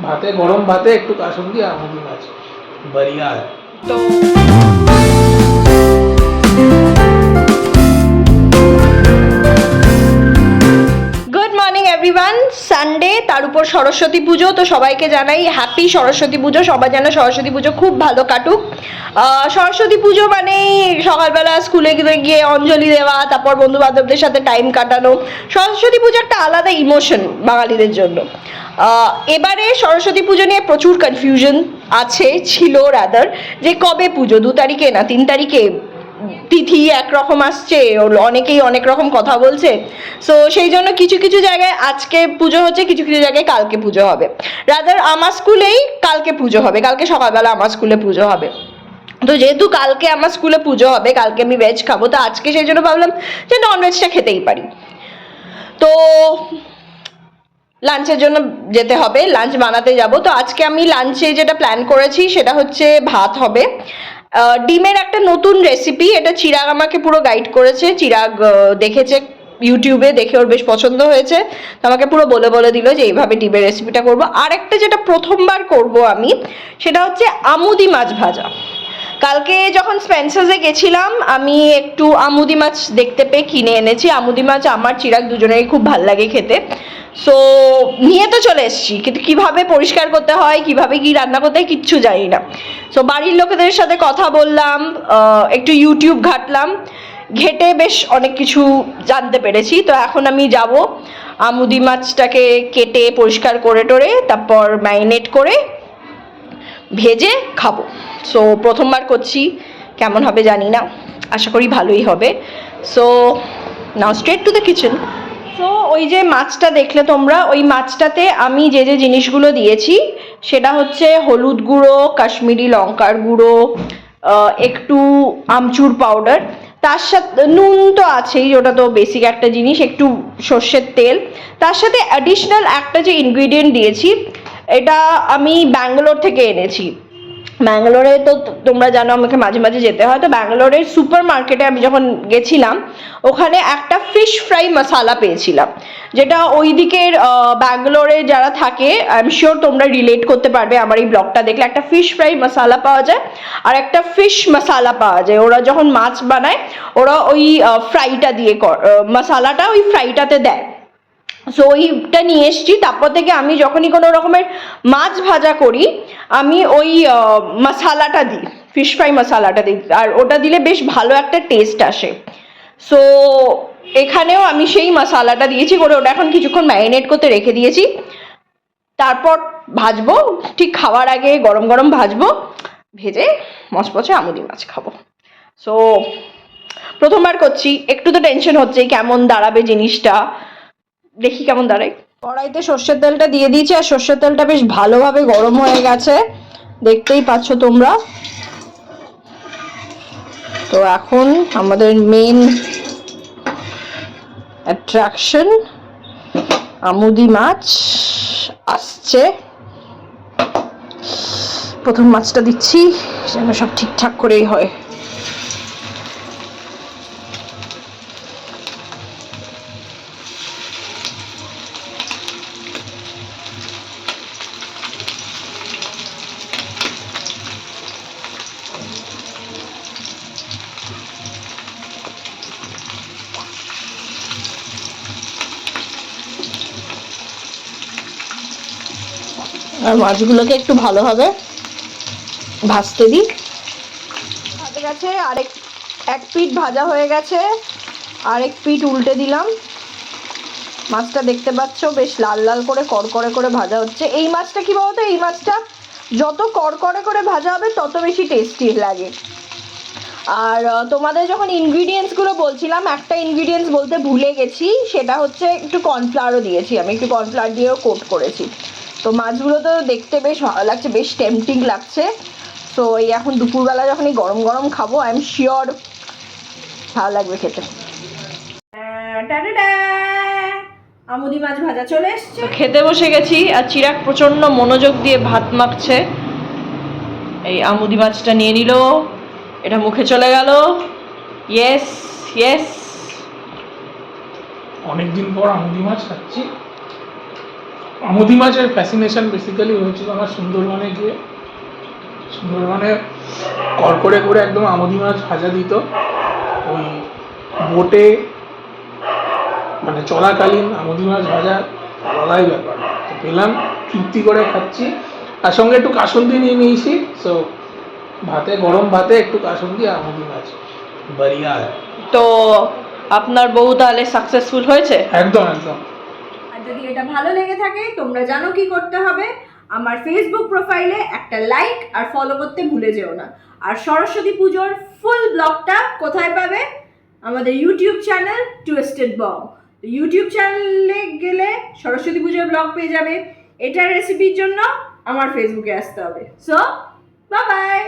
ভাতে, গরম ভাতে একটু কাসুন্দি আর আমুদি মাছ, बढ़िया है। তো গুড মর্নিং এভরিওয়ান। সানডে, তার উপর সরস্বতী পুজো, তো সবাইকে জানাই হ্যাপি সরস্বতী পুজো। সবাই যেন সরস্বতী পুজো খুব ভালো কাটুক। সরস্বতী পুজো মানেই সকালবেলা স্কুলে গিয়ে অঞ্জলি দেওয়া, তারপর বন্ধু বান্ধবদের সাথে টাইম কাটানো। সরস্বতী পুজো একটা আলাদা ইমোশন বাঙালিদের জন্য। এবারে সরস্বতী পুজো নিয়ে প্রচুর কনফিউশন আছে, ছিল রাদার, যে কবে পুজো, 2 তারিখে না 3 তারিখে, তিথি একরকম আসছে, অনেকেই অনেক রকম কথা বলছে। সো সেই জন্য কিছু কিছু জায়গায় আজকে পুজো হচ্ছে, কিছু কিছু জায়গায় কালকে পুজো হবে। রাদার আমার স্কুলেই কালকে পুজো হবে, কালকে সকালবেলা আমার স্কুলে পুজো হবে। তো যেহেতু কালকে আমার স্কুলে পুজো হবে, কালকে আমি ভেজ খাবো, তো আজকে সেই জন্য ভাবলাম যে ননভেজটা খেতেই পারি। তো লাঞ্চের জন্য যেতে হবে, লাঞ্চ বানাতে যাব। তো আজকে আমি লাঞ্চে যেটা প্ল্যান করেছি সেটা হচ্ছে ভাত হবে, ডিমের একটা নতুন রেসিপি, এটা চিরাগ আমাকে পুরো গাইড করেছে। চিরাগ দেখেছে ইউটিউবে, দেখে ওর বেশ পছন্দ হয়েছে, তো আমাকে পুরো বলে বলে দিল যে এইভাবে ডিমের রেসিপিটা করব। আর একটা যেটা প্রথমবার করব আমি, সেটা হচ্ছে আমুদি মাছ ভাজা। কালকে যখন স্পেন্সার্সে গেছিলাম, আমি একটু আমুদি মাছ দেখতে পেয়ে কিনে এনেছি। আমুদি মাছ আমার চিরাগ দুজনেরই খুব ভাল লাগে খেতে। সো নিয়ে তো চলে এসেছি, কিন্তু কীভাবে পরিষ্কার করতে হয়, কীভাবে কী রান্না করতে হয় কিচ্ছু জানি না। সো বাড়ির লোকেদের সাথে কথা বললাম, একটু ইউটিউব ঘাঁটলাম, ঘেটে বেশ অনেক কিছু জানতে পেরেছি। তো এখন আমি যাব আমুদি মাছটাকে কেটে পরিষ্কার করে টোরে, তারপর ম্যারিনেট করে ভেজে খাবো। সো প্রথমবার করছি, কেমন হবে জানি না, আশা করি ভালোই হবে। So now straight to the kitchen. তো ওই যে মাছটা দেখলে তোমরা, ওই মাছটাতে আমি যে যে জিনিসগুলো দিয়েছি সেটা হচ্ছে হলুদ গুঁড়ো, কাশ্মীরি লঙ্কার গুঁড়ো, একটু আমচুর পাউডার, তার সাথে নুন তো আছেই, ওটা তো বেসিক একটা জিনিস, একটু সর্ষের তেল, তার সাথে অ্যাডিশনাল একটা যে ইনগ্রিডিয়েন্ট দিয়েছি, এটা আমি ব্যাঙ্গালোর থেকে এনেছি। ব্যাঙ্গালোরে তো তোমরা জানো আমাকে মাঝে মাঝে যেতে হয়, তো ব্যাঙ্গালোরের সুপার মার্কেটে আমি যখন গেছিলাম, ওখানে একটা ফিশ ফ্রাই মশালা পেয়েছিলাম, যেটা ওই দিকের ব্যাঙ্গালোরে যারা থাকে আই এম শিওর তোমরা রিলেট করতে পারবে আমার এই ব্লগটা দেখলে। একটা ফিশ ফ্রাই মশালা পাওয়া যায় আর একটা ফিশ মশালা পাওয়া যায়। ওরা যখন মাছ বানায়, ওরা ওই ফ্রাইটা দিয়ে মশালাটা ওই ফ্রাইটাতে দেয়। সো ওইটা নিয়ে এসছি। তারপর থেকে আমি যখনই কোনো রকমের মাছ ভাজা করি, আমি ওই মশালাটা দিই, ফিশ ফ্রাই মশালাটা দিই, আর ওটা দিলে বেশ ভালো একটা টেস্ট আসে। সো এখানেও আমি সেই মশালাটা দিয়েছি করে, ওটা এখন কিছুক্ষণ ম্যারিনেট করতে রেখে দিয়েছি, তারপর ভাজবো, ঠিক খাওয়ার আগে গরম গরম ভাজবো, ভেজে মচমচে আমুদি মাছ খাবো। সো প্রথমবার করছি, একটু তো টেনশন হচ্ছে কেমন দাঁড়াবে জিনিসটা, দেখি কেমন দাঁড়ায়। কড়াইতে সর্ষের তেলটা দিয়ে দিয়েছি, আর সর্ষের তেলটা বেশ ভালোভাবে গরম হয়ে গেছে, দেখতেই পাচ্ছ তোমরা। তো এখন আমাদের মেন অ্যাট্রাকশন আমুদি মাছ আসছে। প্রথম মাছটা দিচ্ছি যেন সব ঠিকঠাক করেই হয়। আর মাছগুলোকে একটু ভালোভাবে ভাজতে দিই। ভাজা গেছে, এক পিঠ ভাজা হয়ে গেছে, আরেক পিঠ উল্টে দিলাম। মাছটা দেখতে পাচ্ছ বেশ লাল লাল করে কড়কড়ে করে ভাজা হচ্ছে। এই মাছটা কি বলতো, এই মাছটা যত কড়কড়ে করে ভাজা হবে তত বেশি টেস্টি লাগে। আর তোমাদের যখন ইনগ্রিডিয়েন্টসগুলো বলছিলাম, একটা ইনগ্রিডিয়েন্টস বলতে ভুলে গেছি, সেটা হচ্ছে একটু কর্নফ্লাওয়ারও দিয়েছি, আমি একটু কর্নফ্লাওয়ার দিয়েও কোট করেছি। তো মাছগুলো তো দেখতে বেশ ভালো লাগছে, বেশ টেম্পটিং লাগছে। তো এই এখন দুপুরবেলা যখন এই গরম গরম খাবো, আই এম শিওর ভালো লাগবে খেতে। আমুদি মাছ ভাজা চলে এসছে, খেতে বসে গেছি। আর চিরাগ প্রচন্ড মনোযোগ দিয়ে ভাত মাখছে। এই আমুদি মাছটা নিয়ে নিল, এটা মুখে চলে গেল। ইয়েস ইয়েস, অনেকদিন পর আমুদি মাছ খাচ্ছি, আমুদি মাছের ফ্যাসিনেশন বেসিক্যালি হয়েছিল আমার সুন্দরবনে গিয়ে। সুন্দরবনে কড়কড়ে করে একদম আমুদি মাছ ভাজা দিত ওই বোটে, মানে চলাকালীন আমুদি মাছ ভাজা আলাদাই ব্যাপার। তো পেলাম, তৃপ্তি করে খাচ্ছি, তার সঙ্গে একটু কাসুন্দি নিয়ে নিয়েছি। সো ভাতে, গরম ভাতে একটু কাসুন্দি আর আমুদি মাছ, বাড়িয়া। তো আপনার বউ তাহলে সাকসেসফুল হয়েছে? একদম একদম। আর যদি এটা ভালো লেগে থাকে তোমরা জানো কি করতে হবে, আমার ফেসবুক প্রোফাইলে একটা লাইক আর ফলো করতে ভুলে যেও না। আর সরস্বতী পুজোর ফুল ব্লগটা কোথায় পাবে? আমাদের ইউটিউব চ্যানেল টুইস্টেড বং। ইউটিউব চ্যানেলে গেলে সরস্বতী পুজোর ব্লগ পেয়ে যাবে। এটার রেসিপির জন্য আমার ফেসবুকে আসতে হবে। So bye bye.